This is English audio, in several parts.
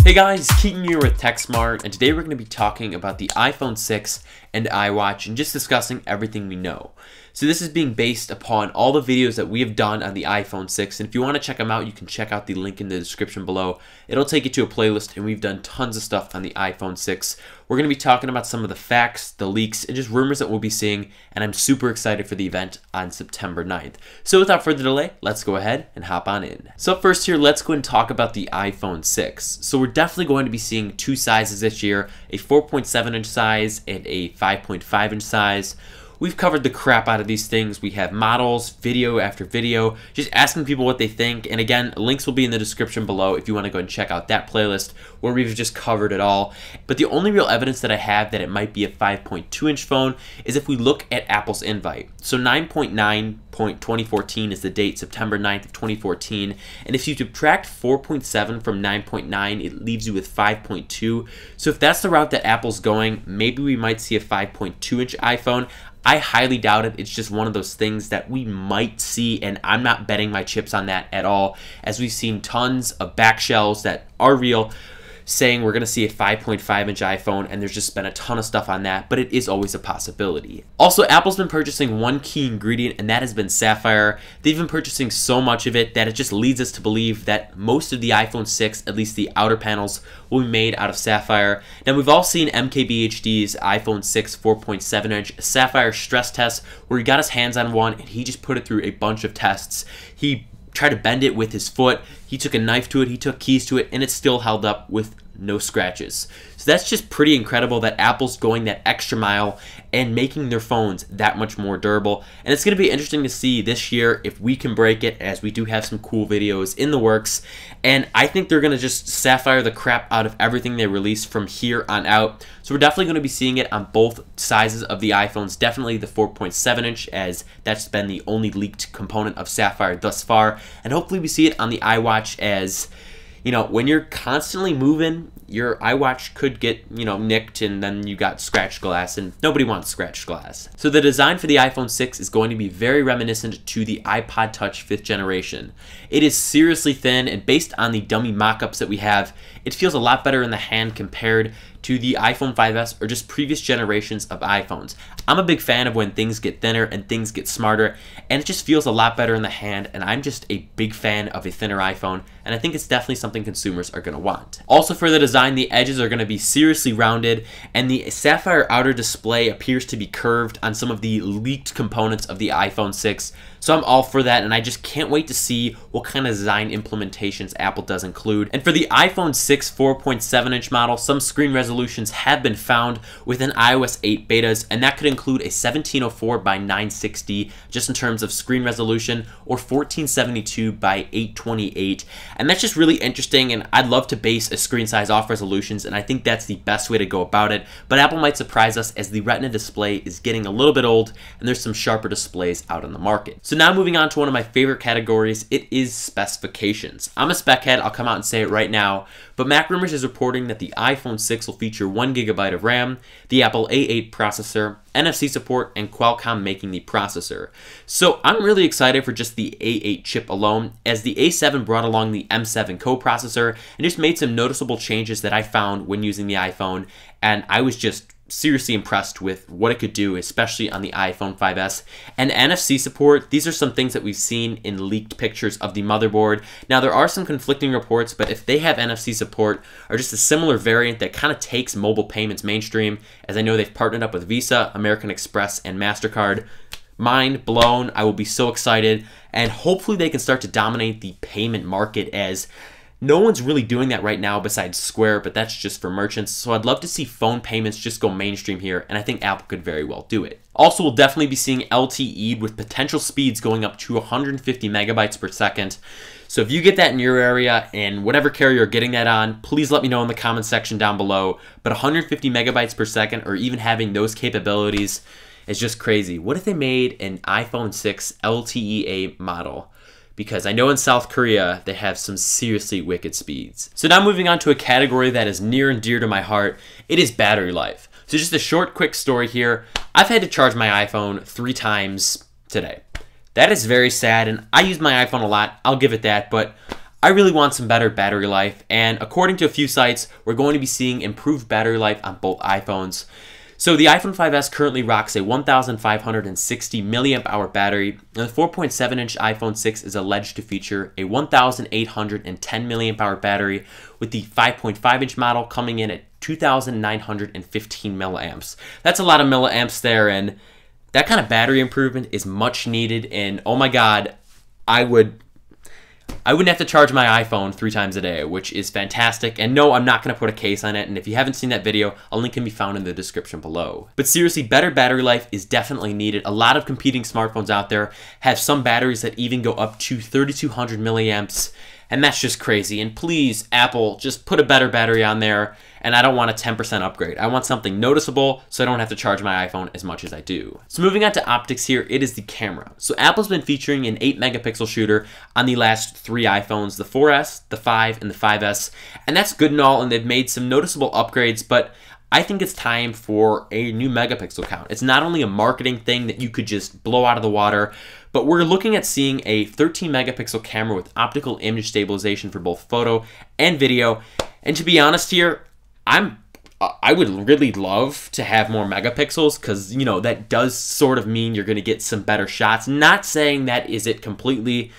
Hey guys, Keaton here with TechSmart, and today we're going to be talking about the iPhone 6 and iWatch and just discussing everything we know. So this is being based upon all the videos that we have done on the iPhone 6, and if you want to check them out, you can check out the link in the description below. It'll take you to a playlist, and we've done tons of stuff on the iPhone 6. We're going to be talking about some of the facts, the leaks, and just rumors that we'll be seeing, and I'm super excited for the event on September 9th. So without further delay, let's go ahead and hop on in. So first here, let's go and talk about the iPhone 6. So we're definitely going to be seeing two sizes this year, a 4.7-inch size and a 5.5-inch size. We've covered the crap out of these things. We have models, video after video, just asking people what they think. And again, links will be in the description below if you want to go and check out that playlist where we've just covered it all. But the only real evidence that I have that it might be a 5.2-inch phone is if we look at Apple's invite. So 9.9.2014 is the date, September 9th of 2014. And if you subtract 4.7 from 9.9, it leaves you with 5.2. So if that's the route that Apple's going, maybe we might see a 5.2-inch iPhone. I highly doubt it. It's just one of those things that we might see, and I'm not betting my chips on that at all, as we've seen tons of back shells that are real saying we're going to see a 5.5-inch iPhone, and there's just been a ton of stuff on that, but it is always a possibility. Also, Apple's been purchasing one key ingredient, and that has been Sapphire. They've been purchasing so much of it that it just leads us to believe that most of the iPhone 6, at least the outer panels, will be made out of Sapphire. Now, we've all seen MKBHD's iPhone 6 4.7-inch Sapphire stress test, where he got his hands on one, and he just put it through a bunch of tests. He tried to bend it with his foot, he took a knife to it, he took keys to it, and it still held up with no scratches. So that's just pretty incredible that Apple's going that extra mile and making their phones that much more durable. And it's going to be interesting to see this year if we can break it, as we do have some cool videos in the works. And I think they're going to just Sapphire the crap out of everything they release from here on out. So we're definitely going to be seeing it on both sizes of the iPhones, definitely the 4.7-inch, as that's been the only leaked component of Sapphire thus far. And hopefully we see it on the iWatch, as you know, when you're constantly moving, your iWatch could get, nicked, and then you got scratched glass, and nobody wants scratched glass. So the design for the iPhone 6 is going to be very reminiscent to the iPod Touch 5th generation. It is seriously thin, and based on the dummy mock-ups that we have, it feels a lot better in the hand compared to the iPhone 5S or just previous generations of iPhones. I'm a big fan of when things get thinner and things get smarter, and it just feels a lot better in the hand, and I'm just a big fan of a thinner iPhone, and I think it's definitely something consumers are going to want. Also for the design, the edges are going to be seriously rounded, and the Sapphire outer display appears to be curved on some of the leaked components of the iPhone 6, so I'm all for that, and I just can't wait to see what kind of design implementations Apple does include. And for the iPhone 6 4.7-inch model, some screen resolutions have been found within iOS 8 betas, and that could include a 1704 by 960 just in terms of screen resolution, or 1472 by 828, and that's just really interesting, and I'd love to base a screen size off resolutions, and I think that's the best way to go about it. But Apple might surprise us, as the Retina display is getting a little bit old, and there's some sharper displays out on the market. So now moving on to one of my favorite categories, it is specifications. I'm a spec head, I'll come out and say it right now, but MacRumors is reporting that the iPhone 6 will feature 1 GB of RAM, the Apple A8 processor, NFC support, and Qualcomm making the processor. So I'm really excited for just the A8 chip alone, as the A7 brought along the M7 coprocessor and just made some noticeable changes that I found when using the iPhone, and I was just seriously impressed with what it could do, especially on the iPhone 5S. And NFC support, these are some things that we've seen in leaked pictures of the motherboard. Now, there are some conflicting reports, but if they have NFC support, or just a similar variant that kind of takes mobile payments mainstream, as I know they've partnered up with Visa, American Express, and MasterCard, mind blown. I will be so excited, and hopefully they can start to dominate the payment market, as no one's really doing that right now besides Square, but that's just for merchants. So I'd love to see phone payments just go mainstream here, and I think Apple could very well do it. Also, we'll definitely be seeing LTE with potential speeds going up to 150 megabytes per second. So if you get that in your area, and whatever carrier you're getting that on, please let me know in the comment section down below. But 150 megabytes per second, or even having those capabilities, is just crazy. What if they made an iPhone 6 LTE-A model? Because I know in South Korea, they have some seriously wicked speeds. So now moving on to a category that is near and dear to my heart, it is battery life. So just a short, quick story here. I've had to charge my iPhone 3 times today. That is very sad, and I use my iPhone a lot, I'll give it that, but I really want some better battery life, and according to a few sites, we're going to be seeing improved battery life on both iPhones. So the iPhone 5S currently rocks a 1,560 milliamp hour battery, and the 4.7-inch iPhone 6 is alleged to feature a 1,810 milliamp hour battery, with the 5.5-inch model coming in at 2,915 milliamps. That's a lot of milliamps there, and that kind of battery improvement is much needed, and oh my god, I wouldn't have to charge my iPhone 3 times a day, which is fantastic. And no, I'm not going to put a case on it. And if you haven't seen that video, a link can be found in the description below. But seriously, better battery life is definitely needed. A lot of competing smartphones out there have some batteries that even go up to 3,200 milliamps. And that's just crazy. And please, Apple, just put a better battery on there. And I don't want a 10% upgrade. I want something noticeable so I don't have to charge my iPhone as much as I do. So moving on to optics here, it is the camera. So Apple's been featuring an 8 megapixel shooter on the last 3 iPhones, the 4S, the 5, and the 5S. And that's good and all, and they've made some noticeable upgrades, but I think it's time for a new megapixel count. It's not only a marketing thing that you could just blow out of the water, but we're looking at seeing a 13 megapixel camera with optical image stabilization for both photo and video. And to be honest here, I would really love to have more megapixels because, you know, that does sort of mean you're going to get some better shots. Not saying that is it completely,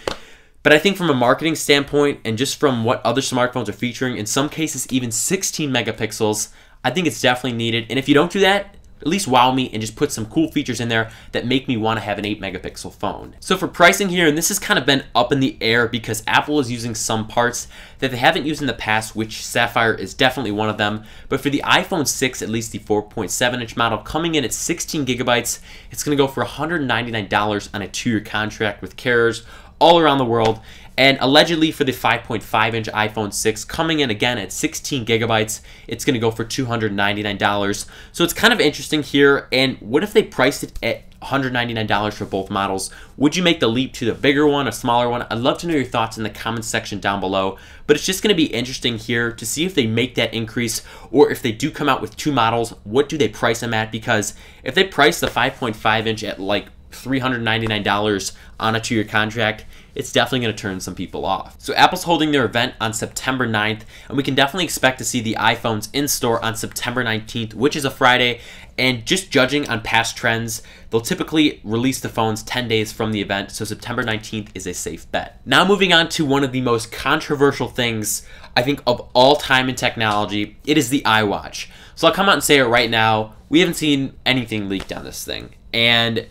but I think from a marketing standpoint and just from what other smartphones are featuring, in some cases even 16 megapixels, I think it's definitely needed. And if you don't do that, at least wow me and just put some cool features in there that make me want to have an 8 megapixel phone. So for pricing here, and this has kind of been up in the air because Apple is using some parts that they haven't used in the past, which Sapphire is definitely one of them. But for the iPhone 6, at least the 4.7-inch model, coming in at 16 gigabytes, it's going to go for $199 on a 2-year contract with carriers all around the world. And allegedly for the 5.5-inch iPhone 6, coming in again at 16 gigabytes, it's going to go for $299. So it's kind of interesting here. And what if they priced it at $199 for both models? Would you make the leap to the bigger one, a smaller one? I'd love to know your thoughts in the comments section down below. But it's just going to be interesting here to see if they make that increase, or if they do come out with 2 models, what do they price them at? Because if they price the 5.5-inch at like $399 on a 2-year contract, it's definitely going to turn some people off. So Apple's holding their event on September 9th, and we can definitely expect to see the iPhones in store on September 19th, which is a Friday. And just judging on past trends, they'll typically release the phones 10 days from the event, so September 19th is a safe bet. Now moving on to one of the most controversial things, I think, of all time in technology, it is the iWatch. So I'll come out and say it right now, we haven't seen anything leaked on this thing. And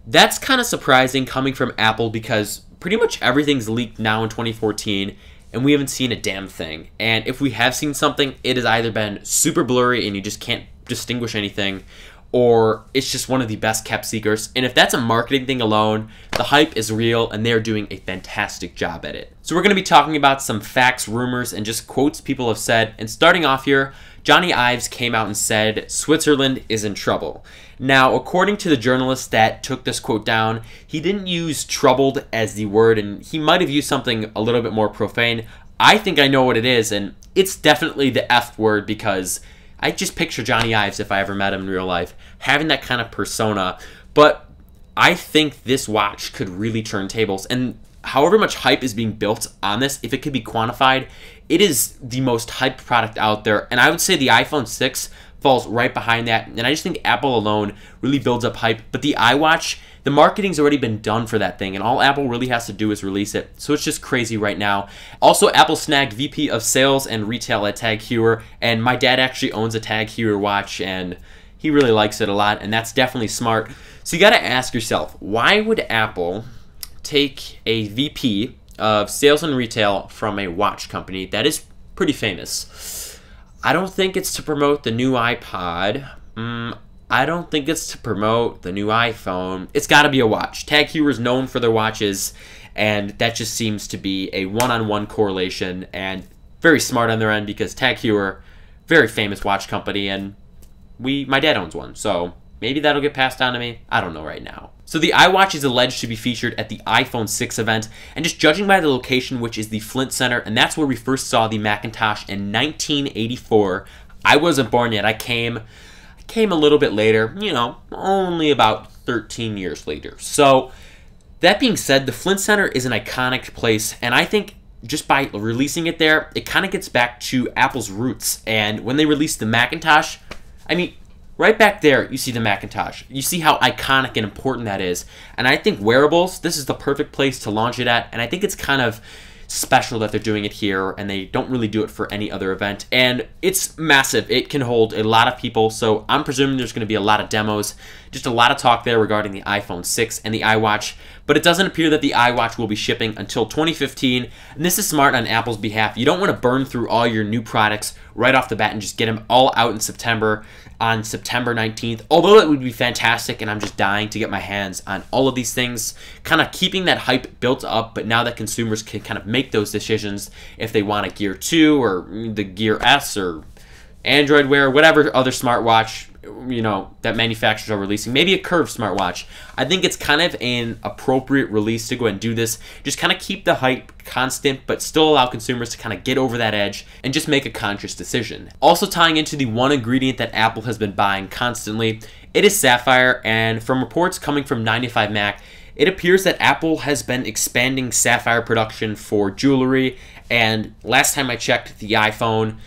that's kind of surprising coming from Apple because pretty much everything's leaked now in 2014 and we haven't seen a damn thing. And if we have seen something, it has either been super blurry and you just can't distinguish anything, or it's just one of the best kept secrets. And if that's a marketing thing alone, the hype is real and they're doing a fantastic job at it. So we're going to be talking about some facts, rumors, and just quotes people have said. And starting off here, Johnny Ives came out and said, "Switzerland is in trouble." Now, according to the journalist that took this quote down, he didn't use troubled as the word, and he might have used something a little bit more profane. I think I know what it is, and it's definitely the F word, because I just picture Johnny Ives, if I ever met him in real life, having that kind of persona. But I think this watch could really turn tables, and however much hype is being built on this, if it could be quantified, it is the most hyped product out there. And I would say the iPhone 6 falls right behind that, and I just think Apple alone really builds up hype. But the iWatch, the marketing's already been done for that thing, and all Apple really has to do is release it. So it's just crazy right now. Also, Apple snagged VP of Sales and Retail at Tag Heuer, and my dad actually owns a Tag Heuer watch, and he really likes it a lot, and that's definitely smart. So you got to ask yourself, why would Apple take a VP of Sales and Retail from a watch company that is pretty famous? I don't think it's to promote the new iPod. I don't think it's to promote the new iPhone. It's got to be a watch. Tag Heuer is known for their watches, and that just seems to be a one-on-one correlation, and very smart on their end because Tag Heuer, very famous watch company, and my dad owns one, so maybe that'll get passed down to me. I don't know right now. So the iWatch is alleged to be featured at the iPhone 6 event, and just judging by the location, which is the Flint Center, and that's where we first saw the Macintosh in 1984. I wasn't born yet. I came a little bit later, you know, only about 13 years later. So that being said, the Flint Center is an iconic place, and I think just by releasing it there, it kind of gets back to Apple's roots. And when they released the Macintosh, I mean, right back there, you see the Macintosh. You see how iconic and important that is. And I think wearables, this is the perfect place to launch it at. And I think it's kind of special that they're doing it here, and they don't really do it for any other event. And it's massive. It can hold a lot of people, so I'm presuming there's going to be a lot of demos. Just a lot of talk there regarding the iPhone 6 and the iWatch, but it doesn't appear that the iWatch will be shipping until 2015, and this is smart on Apple's behalf. You don't want to burn through all your new products right off the bat and just get them all out in September, on September 19th, although it would be fantastic, and I'm just dying to get my hands on all of these things, kind of keeping that hype built up. But now that consumers can kind of make those decisions if they want a Gear 2 or the Gear S or Android Wear, whatever other smartwatch, you know, that manufacturers are releasing, maybe a curved smartwatch. I think it's kind of an appropriate release to go and do this. Just kind of keep the hype constant, but still allow consumers to kind of get over that edge and just make a conscious decision. Also tying into the one ingredient that Apple has been buying constantly, it is Sapphire, and from reports coming from 95Mac, it appears that Apple has been expanding Sapphire production for jewelry, and last time I checked, the iPhone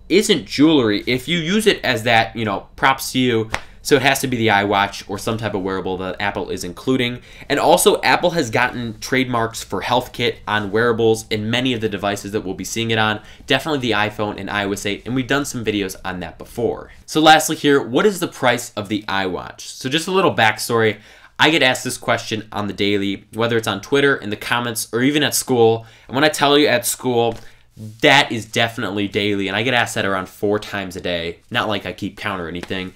isn't jewelry. If you use it as that, you know, props to you. So it has to be the iWatch or some type of wearable that Apple is including. And also, Apple has gotten trademarks for HealthKit on wearables in many of the devices that we'll be seeing it on. Definitely the iPhone and iOS 8, and we've done some videos on that before. So lastly here, what is the price of the iWatch? So just a little backstory. I get asked this question on the daily, whether it's on Twitter, in the comments, or even at school. And when I tell you at school, that is definitely daily, and I get asked that around 4 times a day. Not like I keep count or anything.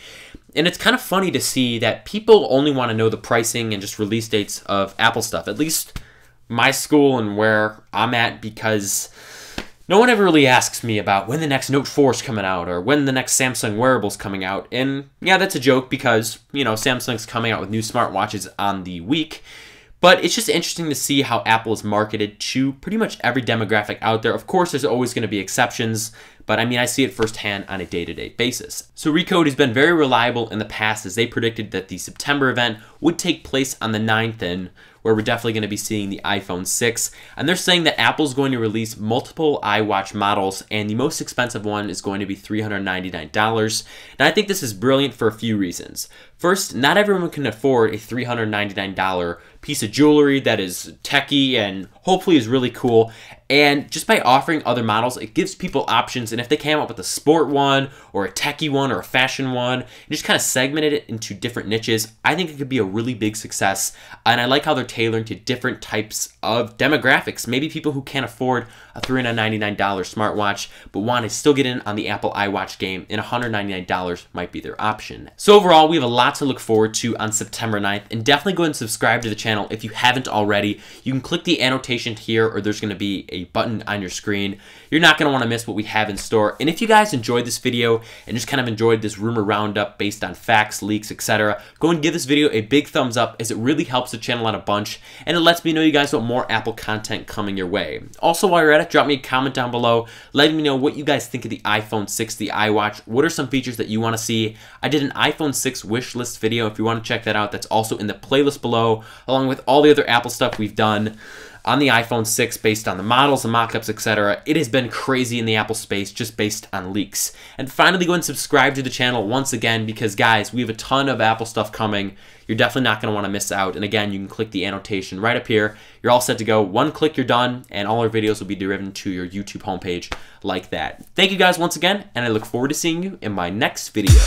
And it's kind of funny to see that people only want to know the pricing and just release dates of Apple stuff, at least my school and where I'm at, because no one ever really asks me about when the next Note 4 is coming out or when the next Samsung wearable's coming out. And yeah, that's a joke because, you know, Samsung's coming out with new smartwatches on the week. But it's just interesting to see how Apple is marketed to pretty much every demographic out there. Of course, there's always going to be exceptions, but I mean, I see it firsthand on a day-to-day basis. So Recode has been very reliable in the past, as they predicted that the September event would take place on the 9th, and where we're definitely going to be seeing the iPhone 6. And they're saying that Apple's going to release multiple iWatch models, and the most expensive one is going to be $399. And I think this is brilliant for a few reasons. First, not everyone can afford a $399 piece of jewelry that is techie and hopefully is really cool. And just by offering other models, it gives people options. And if they came up with a sport one or a techie one or a fashion one, and just kind of segmented it into different niches, I think it could be a really big success. And I like how they're tailoring to different types of demographics. Maybe people who can't afford a $399 smartwatch but want to still get in on the Apple iWatch game, and $199 might be their option. So overall, we have a lot to look forward to on September 9th, and definitely go ahead and subscribe to the channel if you haven't already. You can click the annotation here, or there's going to be a button on your screen. You're not going to want to miss what we have in store. And if you guys enjoyed this video and just kind of enjoyed this rumor roundup based on facts, leaks, etc., go and give this video a big thumbs up, as it really helps the channel out a bunch, and it lets me know you guys want more Apple content coming your way. Also, while you're at it, drop me a comment down below letting me know what you guys think of the iPhone 6, the iWatch. What are some features that you want to see? I did an iPhone 6 wish list video. If you want to check that out, that's also in the playlist below, along with all the other Apple stuff we've done on the iPhone 6 based on the models, the mock-ups, etc. It has been crazy in the Apple space just based on leaks. And finally, go and subscribe to the channel once again, because guys, we have a ton of Apple stuff coming. You're definitely not going to want to miss out. And again, you can click the annotation right up here. You're all set to go. One click, you're done, and all our videos will be driven to your YouTube homepage like that. Thank you guys once again, and I look forward to seeing you in my next video.